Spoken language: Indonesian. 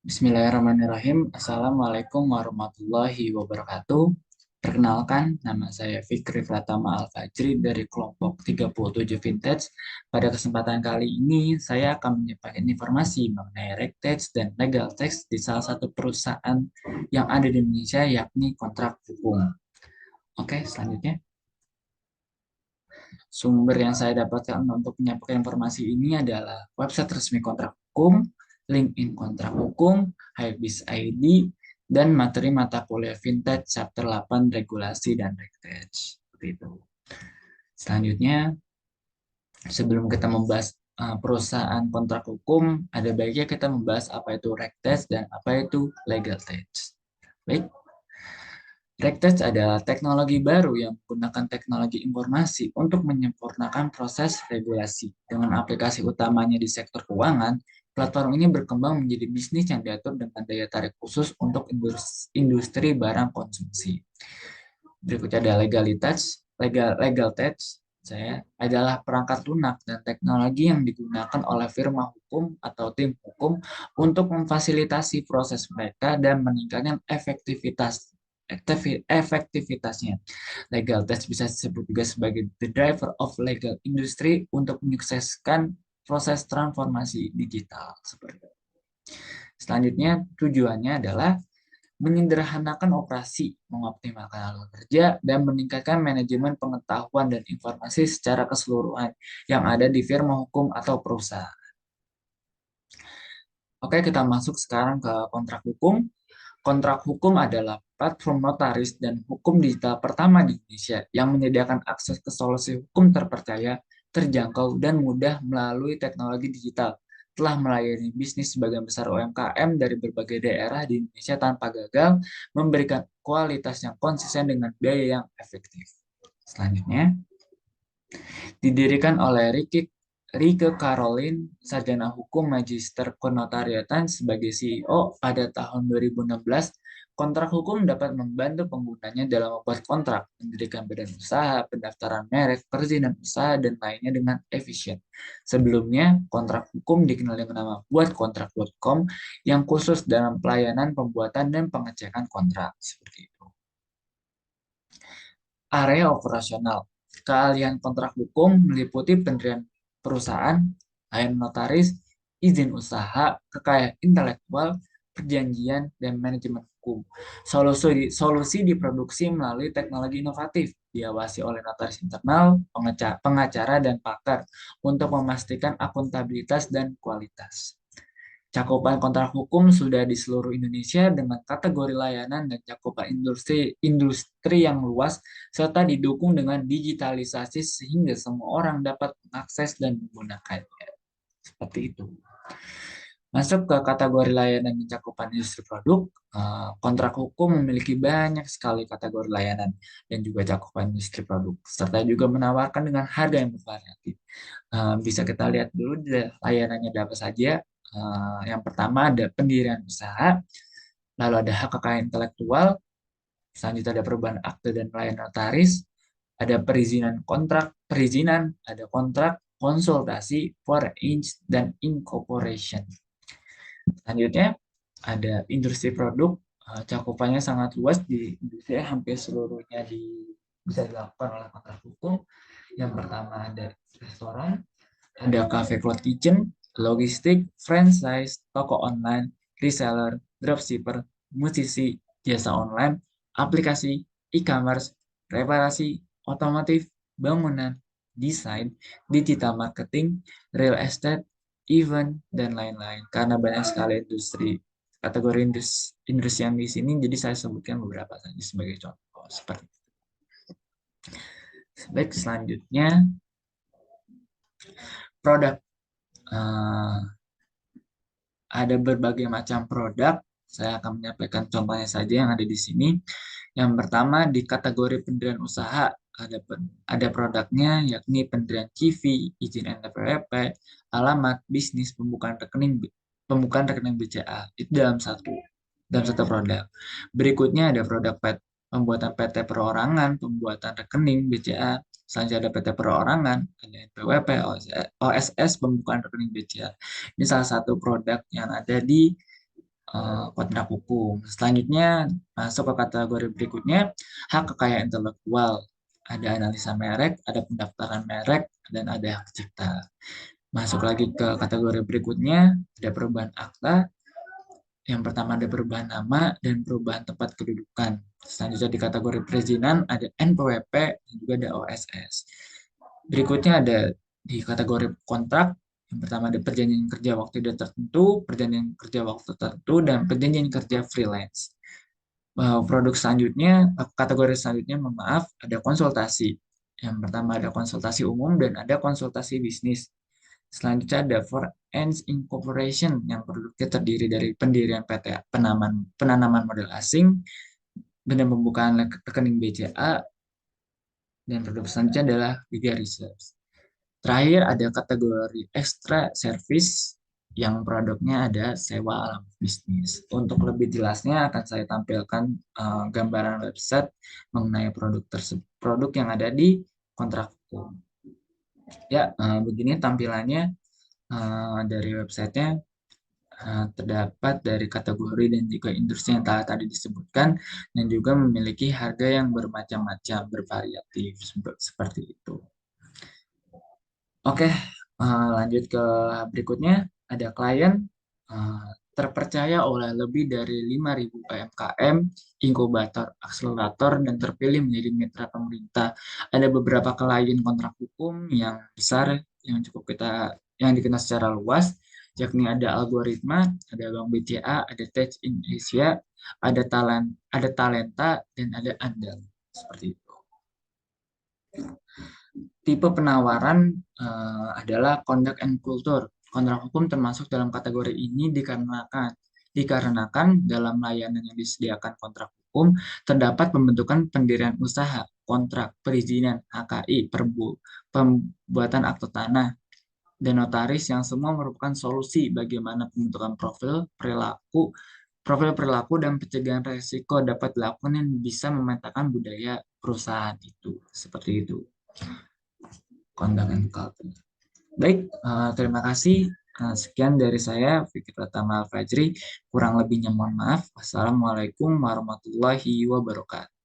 Bismillahirrahmanirrahim. Assalamualaikum warahmatullahi wabarakatuh. Perkenalkan, nama saya Fikri Pratama Al-Fajri dari kelompok 37 Vintage. Pada kesempatan kali ini, saya akan menyampaikan informasi mengenai RegTech dan Legal Text di salah satu perusahaan yang ada di Indonesia, yakni kontrak hukum. Oke, selanjutnya. Sumber yang saya dapatkan untuk menyampaikan informasi ini adalah website resmi kontrak hukum, LinkedIn kontrak hukum, Hibis ID, dan materi mata kuliah Vintage Chapter 8 Regulasi dan Regtech. Seperti itu. Selanjutnya, sebelum kita membahas perusahaan kontrak hukum, ada baiknya kita membahas apa itu Regtech dan apa itu Legal Tech. Baik, RegTech adalah teknologi baru yang menggunakan teknologi informasi untuk menyempurnakan proses regulasi. Dengan aplikasi utamanya di sektor keuangan, platform ini berkembang menjadi bisnis yang diatur dengan daya tarik khusus untuk industri barang konsumsi. Berikutnya ada legalitas. Legal tech saya adalah perangkat lunak dan teknologi yang digunakan oleh firma hukum atau tim hukum untuk memfasilitasi proses mereka dan meningkatkan efektivitasnya. Legal tech bisa disebut juga sebagai the driver of legal industry untuk menyukseskan proses transformasi digital. Seperti itu. Selanjutnya tujuannya adalah menyederhanakan operasi, mengoptimalkan alur kerja, dan meningkatkan manajemen pengetahuan dan informasi secara keseluruhan yang ada di firma hukum atau perusahaan. Oke, kita masuk sekarang ke kontrak hukum. Kontrak hukum adalah platform notaris dan hukum digital pertama di Indonesia yang menyediakan akses ke solusi hukum terpercaya, terjangkau, dan mudah melalui teknologi digital. Telah melayani bisnis sebagian besar UMKM dari berbagai daerah di Indonesia tanpa gagal, memberikan kualitas yang konsisten dengan biaya yang efektif. Selanjutnya, didirikan oleh Rike Caroline, sarjana hukum magister kenotariatan sebagai CEO pada tahun 2016. Kontrak hukum dapat membantu penggunanya dalam membuat kontrak, mendirikan badan usaha, pendaftaran merek, perizinan usaha, dan lainnya dengan efisien. Sebelumnya, kontrak hukum dikenal dengan nama buatkontrak.com yang khusus dalam pelayanan pembuatan dan pengecekan kontrak. Seperti itu. Area operasional. Keahlian kontrak hukum meliputi pendirian perusahaan, layanan notaris, izin usaha, kekayaan intelektual, perjanjian, dan manajemen hukum. Solusi diproduksi melalui teknologi inovatif, diawasi oleh notaris internal, pengacara, dan pakar untuk memastikan akuntabilitas dan kualitas. Cakupan kontrak hukum sudah di seluruh Indonesia dengan kategori layanan dan cakupan industri yang luas, serta didukung dengan digitalisasi sehingga semua orang dapat mengakses dan menggunakannya. Seperti itu. Masuk ke kategori layanan dan cakupan industri produk, kontrak hukum memiliki banyak sekali kategori layanan dan juga cakupan industri produk, serta juga menawarkan dengan harga yang bervariatif. Bisa kita lihat dulu layanannya ada apa saja. Yang pertama ada pendirian usaha, lalu ada hak kekayaan intelektual, selanjutnya ada perubahan akte dan layanan notaris, ada perizinan, ada kontrak, konsultasi, foreign dan incorporation. Selanjutnya ada industri produk, cakupannya sangat luas di industri, hampir seluruhnya bisa dilakukan oleh kontrak hukum. Yang pertama ada restoran, ada cafe cloud kitchen, logistik, franchise, toko online, reseller, dropshipper, musisi, jasa online, aplikasi, e-commerce, reparasi, otomotif, bangunan, desain, digital marketing, real estate, event, dan lain-lain. Karena banyak sekali kategori industri yang di sini, jadi saya sebutkan beberapa saja sebagai contoh. Seperti itu. Baik, selanjutnya produk. Ada berbagai macam produk. Saya akan menyampaikan contohnya saja yang ada di sini. Yang pertama di kategori pendirian usaha ada produknya yakni pendirian CV, izin NPWP, alamat, bisnis, pembukaan rekening BCA. Itu dalam satu produk. Berikutnya ada produk pembuatan PT perorangan, pembuatan rekening BCA. Selanjutnya ada PT perorangan, ada NPWP, OSS, pembukaan rekening BCA. Ini salah satu produk yang ada di kontrak hukum. Selanjutnya masuk ke kategori berikutnya, hak kekayaan intelektual. Ada analisa merek, ada pendaftaran merek, dan ada hak cipta. Masuk lagi ke kategori berikutnya, ada perubahan akta. Yang pertama ada perubahan nama dan perubahan tempat kedudukan. Selanjutnya di kategori perizinan ada NPWP dan juga ada OSS. Berikutnya ada di kategori kontrak. Yang pertama ada perjanjian kerja waktu tidak tertentu, perjanjian kerja waktu tertentu, dan perjanjian kerja freelance. Produk selanjutnya, kategori selanjutnya, mohon maaf, ada konsultasi. Yang pertama ada konsultasi umum dan ada konsultasi bisnis. Selanjutnya ada Foreign Incorporation yang produknya terdiri dari pendirian PT penanaman modal asing dan pembukaan rekening BCA, dan produk selanjutnya adalah Giga Research. Terakhir ada kategori extra service yang produknya ada sewa alam bisnis. Untuk lebih jelasnya akan saya tampilkan gambaran website mengenai produk tersebut, produk yang ada di kontrak hukum. Ya, begini tampilannya dari websitenya. Terdapat dari kategori dan juga industri yang telah tadi disebutkan, dan juga memiliki harga yang bermacam-macam, bervariatif, seperti itu. Oke, lanjut ke berikutnya. Ada klien terpercaya oleh lebih dari 5.000 UMKM, inkubator, akselerator, dan terpilih menjadi mitra pemerintah. Ada beberapa klien kontrak hukum yang besar yang cukup yang dikenal secara luas, yakni ada Algoritma, ada Bank BCA, ada Tech in Asia, ada Talenta, dan ada Andal. Seperti itu. Tipe penawaran adalah conduct and culture. Kontrak hukum termasuk dalam kategori ini dikarenakan dalam layanan yang disediakan kontrak hukum terdapat pembentukan pendirian usaha, kontrak, perizinan, HKI, pembuatan akte tanah, dan notaris yang semua merupakan solusi bagaimana pembentukan profil perilaku dan pencegahan resiko dapat dilakukan yang bisa memetakan budaya perusahaan itu. Seperti itu. Kondangan culture. Baik, terima kasih. Sekian dari saya, Fikri Pratama Fajri. Kurang lebihnya mohon maaf. Wassalamualaikum warahmatullahi wabarakatuh.